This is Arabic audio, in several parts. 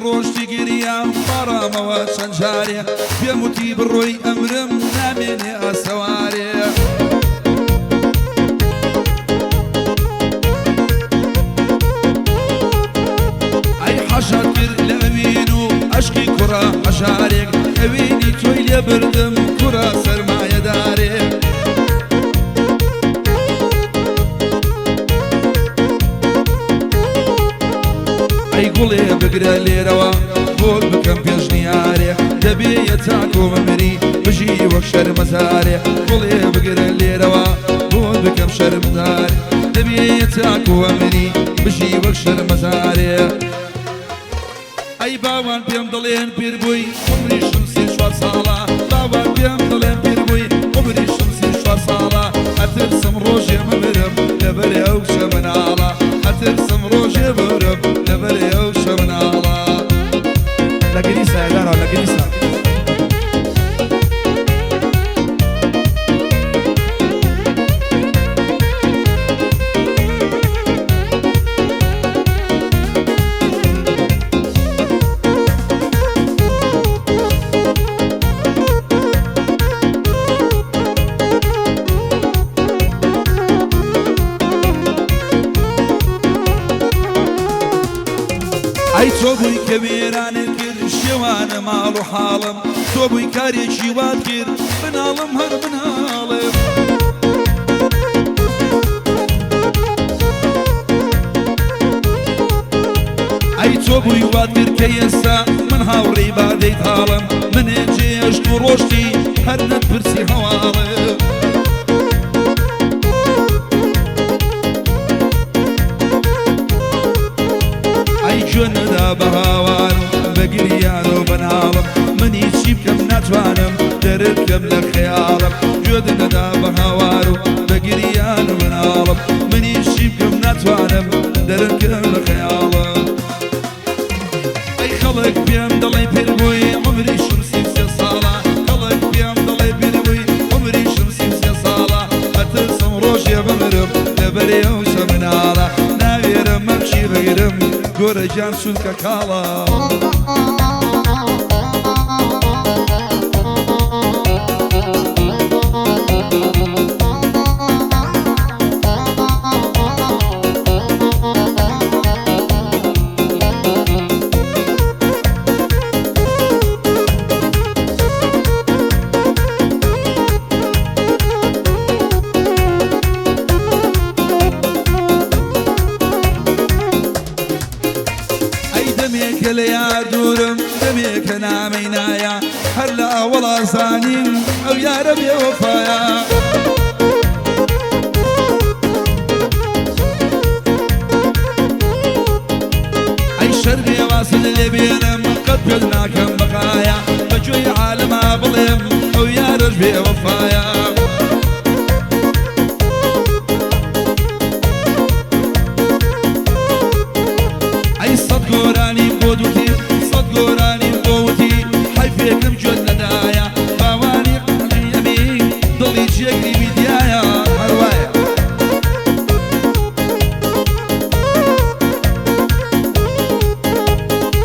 ڕۆژتی گریان بەڕامەوە چەند جارێ پێم وتی بڕۆی ئەمرم نامێنێ ئاسەوارێ ئەی حەشار کرد لە ئەوین و عەشقی کوڕە هەژارێک ئەوینی تۆی لێ بردم کوڕە سەرمایەدارێک ئەی گوڵێ بگرە لێرەوە بۆت بکەم پێشنیارێ دەبێیە تاکۆ بمری بژی وەک شەرمەزارێ گوڵێ بگرە لێرەوە بۆت بکەم شەرمدار دەبێیە تاکۆ بمری بژی وەک شەرمەزارێ ئەی باوان پێم دەڵێن پیر بووی عمریشم 34 ساڵە باوان پێم دەڵێن پیر بووی عمریشم 34 ساڵە ئەترسم ڕۆژێ بمرم لەبەرێ ئەو شە مناڵە ئەترسم ڕۆژێ بمرم لەبەرێ ئەو شە مناڵە لە گریسە ئەدارە لە گریسە ئەی تۆ بووی کە وێرانت کرد شێوانە ماڵ و حاڵم تۆ بووی کارێکی وات کرد بناڵم هەر بناڵم ئەی تۆ بووی وات کرد کە ئێستا من هاوڕێی بادەی تاڵم منێ جێشت و ڕۆشتی هەر نەتپرسی هەواڵم جۆنەدا بە هاوار بە گریان و بەناڵم منی چی بکەم ناتوانم دەرت بکەم لە خەیاڵم جۆنەدا بە هاوار و بە گریان و بەناڵم منی چی بکەم ناتوانم دەرت بکەم لە خەیاڵم ئەی خەڵک پێم دەڵێ پیر بووی عمریشم 33 ساڵە خەڵک پێم دەڵێ پیر بووی عمریشم 33 ساڵە ئەترسم ڕۆژێ بمرم لەبەرێ ئەو شە مناڵە ناوێرم مەمچی بگرم گۆرە گیان چونکە کاڵە دەمێکە لە یار دوورم دەمێکە نامەی نایە هەر لە ئەوەڵا زانیم ئەو یارە بێوەفایە ئەی شەر بێواسن لێ بێنم قەت پێت ناکەم بەقایە بەگوێی عالەما بڵێم ئەو یارەش بێوەفایە سەد گۆرانی بۆ دوتی سەد گۆرانی بۆ وتی حەیفێکم گوێت نەدایە باوانی قەڵیەمی دڵی جێگری میدیایە هەروایە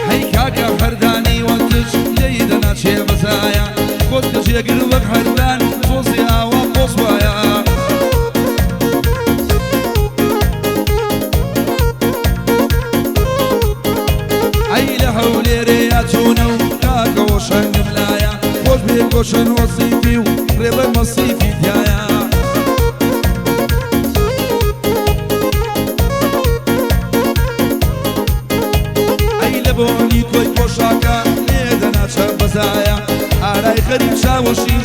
هەی کاکە هەردانی وەکتش لێی دەناچێ بەزایە خۆت کە جێگر وەک هەردان تۆزی ئاوا قۆز وایە هەولێرەیە و کاکەوە شەنگم لایە خۆش بێ گۆشەن وەسیفی و ڕێبەر مەسیفی تایە ئەی لە بۆنی تۆی پۆشاکە لێ دەناچە بەزایە ئارای خەریب چاوەشی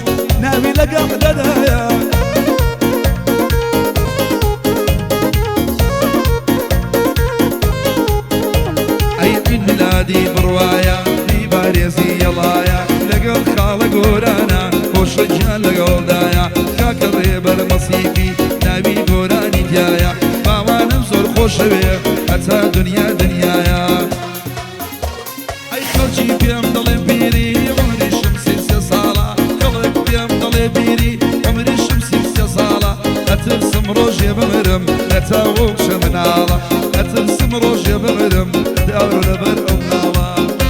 ناوی لەگەڵ دەدایە میلادی بڕوایە دیبارێزی یەڵایە لەگەڵ خاڵە گۆرانە خۆشە گیان لەگەڵدایە کاکە ڕێبەر مەسیفی ناوی گۆرانی تایە باوانم زۆر خۆشەوێ هەتا دنیا دنیایە ئەی خەڵکی پێم دەڵێن پیری عمریشم 33 ساڵە خەڵک پێم دەڵێ پیری عمریشم 33 ساڵە ئەترسم ڕۆژێ بمرم لە تاوە و شە مناڵە ئەترسم ڕۆژێ بمرم داو لەبەر ئەو ناوە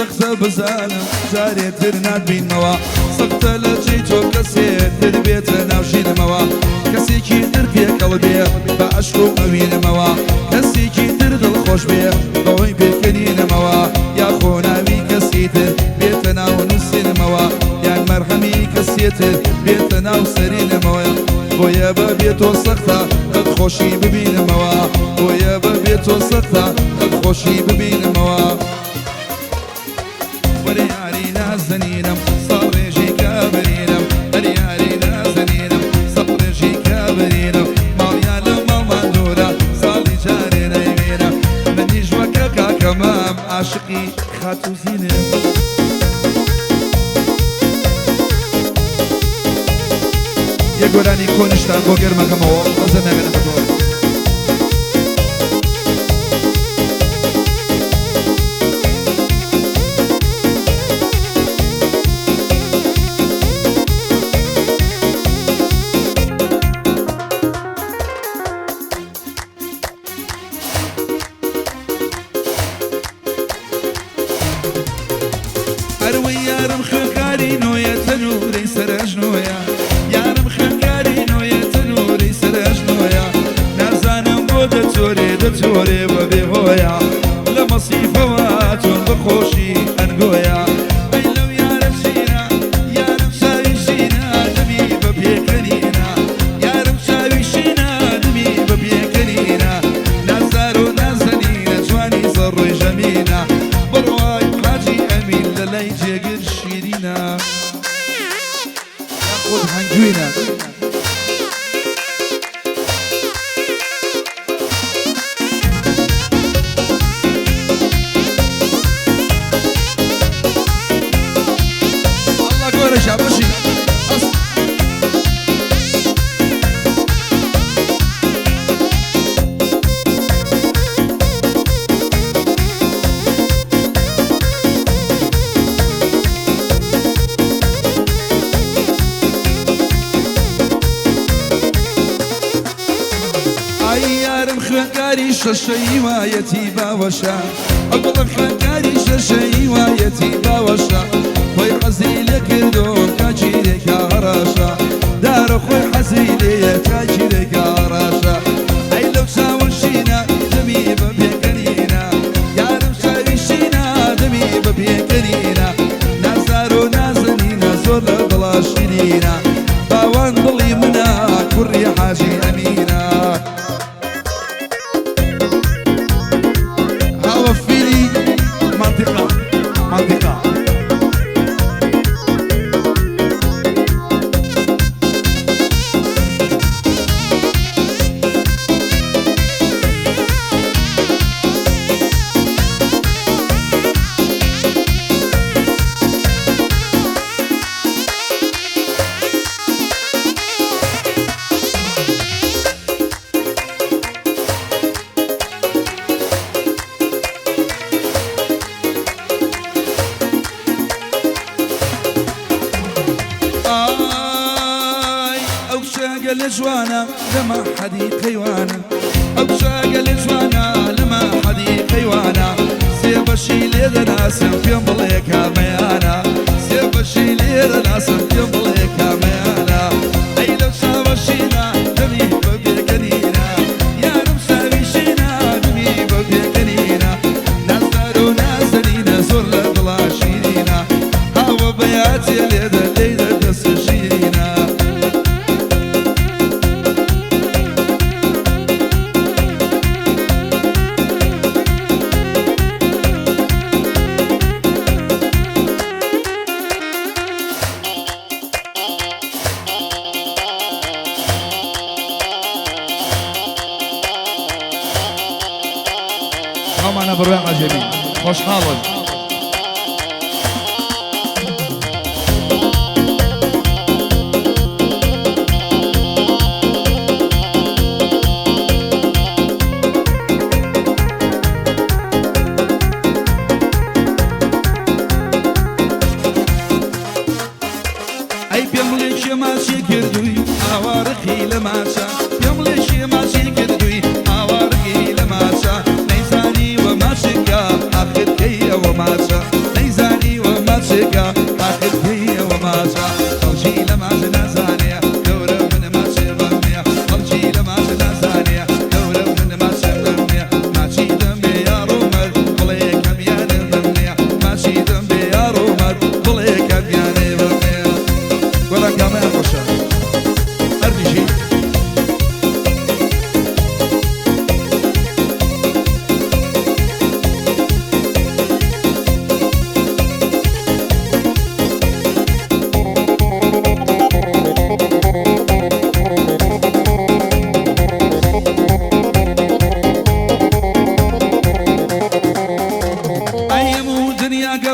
سەختە بزانم جارێتر ناتبینمەوە سەختە لە جێی تۆ کەسێتر بێتە ناوژینمەوە کەسێکی تر پێکەڵ بێ بە عەشق و ئەوینمەوە کەسێکی تر دڵخۆش بێ بەوەی پێکەنینمەوە یا خۆناوی کەسی تر بێتە ناو نووسینمەوە یان مەرهەمی کەسێتر بێتە ناو سەرینمەوە بۆیە بەبێ تۆ سەختە خۆشی ببینمەوە بۆیە بەبێ تۆ سەختە خۆشی ببینمەوە وەرە یاری نازەنینم ساڵێژی کابرینم ئەری یاری نازەنینم سەقڕێژی کابرینم ماڵیان لە ماڵمان دوورە ساڵی جارێ نەیبینم منیش وەکە کاکەمام عاشقی خاتوزینم یە گۆرانی کۆنیشتان بۆ گەرمەکەمەوە ئەزە نەبێنە بۆ ئەروەی یارم خوێنکاری نۆیە تەنوورەی سەرەژنۆیە یارم خوێنکاری نۆیە تەنوورەی سەرەژنۆیە نازانم بۆ دەتۆرێ بەبێ هۆیە لە مەسیفەوە چۆن بەخۆشی ئەنگۆیە ئەی لەو یارە شینە یارم شاوی شینە دەمی بە پێکەنینە یارم شاوی شینە دەمی بە پێکەنینە نازار و نازەنینە جوانی زەڕۆی ژەمینە بڕوای حاجی ئەمین لە لای جێگر شیرینە خۆت هەنگوینە ئەڵڵا گۆرەشە بەشینە یارم خوێنکاری شەشەی وایەتی باوەشە ئەوڵم خوێنکاری شەشەی وایەتی باوەشە خۆی حەزی لێ کردۆم کاچیرێکا هەڕاشە دارە خۆی حەزی لێیە کاچیرێکا هەڕاشە ئەی لەو چاوە شینە دەمی بە پێکەنینە یارم چاوی شینە دەمی بە پێکەنینە نازار و نازەنینە زۆر لە دڵا شیرینە باوان دڵی منە کوڕی حاجی ئەمینە وفيلي منطقة شاقل جوانا لما حدي قيوانا أو شاقل جوانا لما حدي قيوانا سيب الشيلي لناسم في مليكا ميانا سيب الشيلي لناسم في مليكا ميانا أي لو شاب الشينا دمي ببيكنينا يا رمساوي شينا دمي ببيكنينا نازدارو نازلينا زور لبلا شيرينا هاو بياتي ليدا ليدا دس شيرينا معنا برواق عجبي خوش حالك أي بيملك ماشي كردوي أوارقي لماشا بيملك ماشي كردوي أوارقي لماشا آخر كي وماشا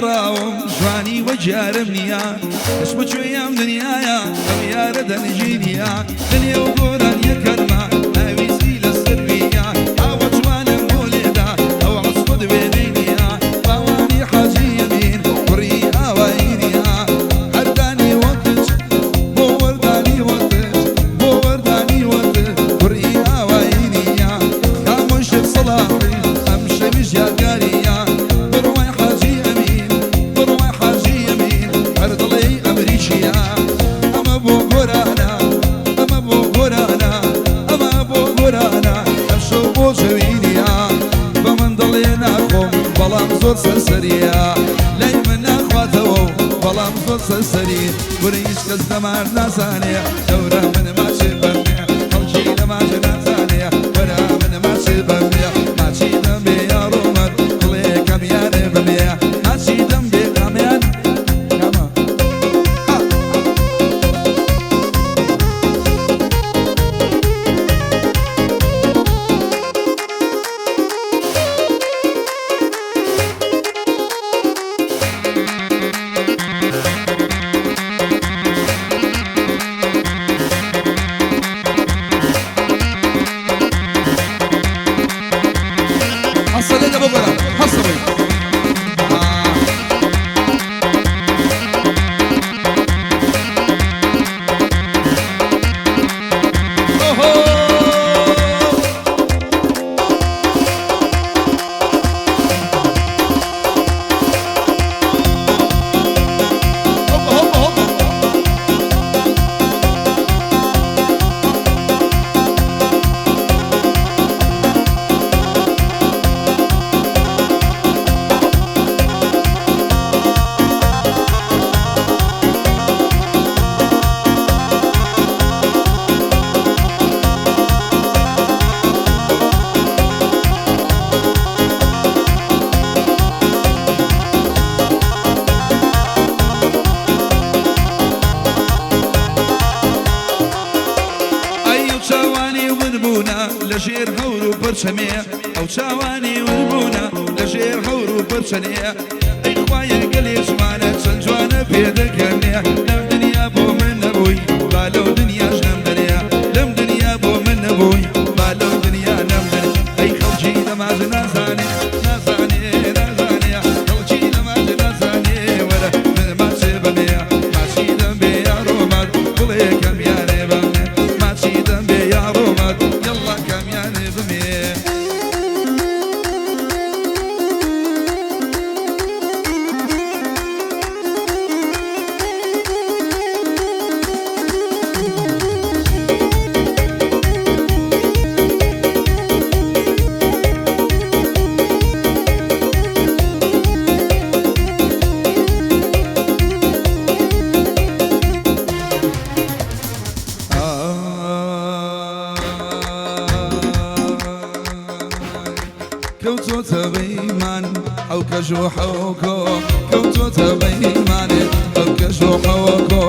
گەڕاوم جوانی وەجارم نییە دەشم کوێیان دنیاە ئەم یارە دەنجینیە دنیا و گۆران یەکەرمە ئاویزی لە سرویە ئاوە جوانم بۆ لێدا ئەو عەسبە دوێنەی نییە باوانی حاجی ئەمین کوڕی ئاوایینیە هەردانی وەقتش بۆ وەردانی وەقتش بۆ وەردانی وەقتش کوڕی ئاوایینیە کامۆشت سەڵاحی ئەم شەویش یادگاریە بڕوای حاجی ئەمین بڕوای حاجی ئەمین هەردڵی ئەمریکیە ئەمە بۆ گۆرانە ئەمە بۆ گۆرانە ئەمە بۆ گۆرانە ئەم شەو بۆ جەوینیە بە من دڵێ ناخۆم بەڵام زۆر سەرسەریە لای من ناخواتەوە و بەڵام زۆر سەرسەری گورە هیچ کەس دەمان نازانێ دەورە من ماچێ بەمێ خەڵکی لە ماچە نازانێ وەرە من ماچێ بەمێ ماچی دەمبێ یاڕۆمەر دڵێ کەمیانێ بەمێ ماچی دەمبێ کامیان کامە حصل لنا بابا حصل لەژێر هەور و پەرچەمێ ئەو چاوانی وربوونە لەژێر هەور و پەرچەنێ ئەی خوایە گەلێ جوانە چەند جوانە پێدەکەنێ لەم دنیا بۆ من نەبووی با لەو دنیاش نەمدەنێ لەم دنیا بۆ من نەبووی با لەو دنیا نەمدەنێ ئەی خەڵکی لەماژە نازانێ نازانێ نازانێ خەڵکی لەماژە نازانێ وەرە من ماچێ بەمێ ماچی دەمبێ یاڕۆمەد بڵێ کەمیانێ بەمێ ماچی دەمبێ یاڕۆمەد یەڵڵا کەمیانێ بمێ كوتوتا بيمان أو كجو حوكو كوتوتا بيمان أو كجو حوكو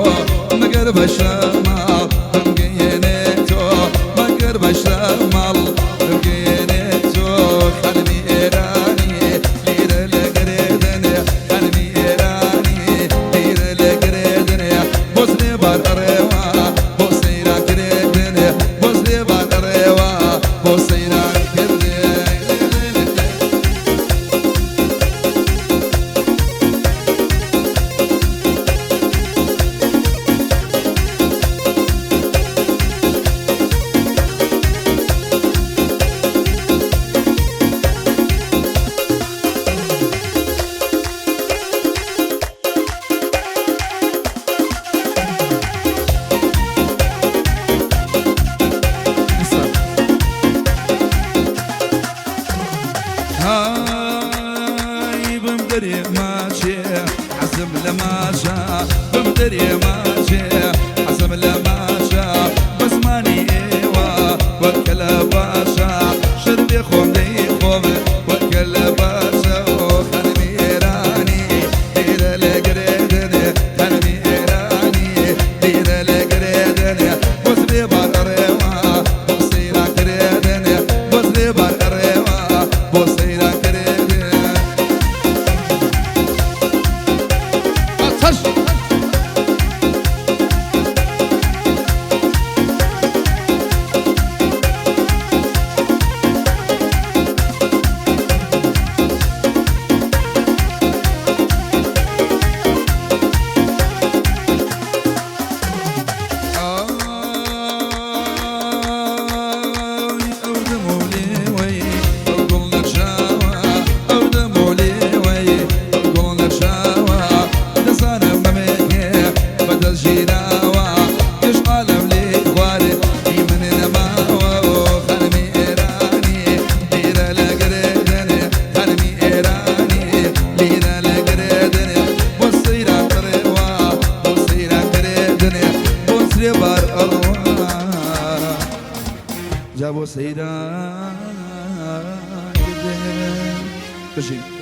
مقرب الشمال بمقينيتو مقرب الشمال بمقينيتو خلمي إيراني ليرة لقريدني خلمي إيراني ليرة لقريدني بوسني بار أريوا بوسينا قريدني بوسني بار أريوا بوسينا قريدني هاي بمدري ماشي حسب لماشا بمدري ماشي حسب لماشا بس ماني ايوا وكلا باشا شربي خوم دي خوم وكلا باشا وخلمي ايراني دير لقريدني خلمي ايراني دير لقريدني بوسلي بار ريوا بوسينا قريدني بوسلي بار ريوا بوسينا قريدني جابو سيدان بشي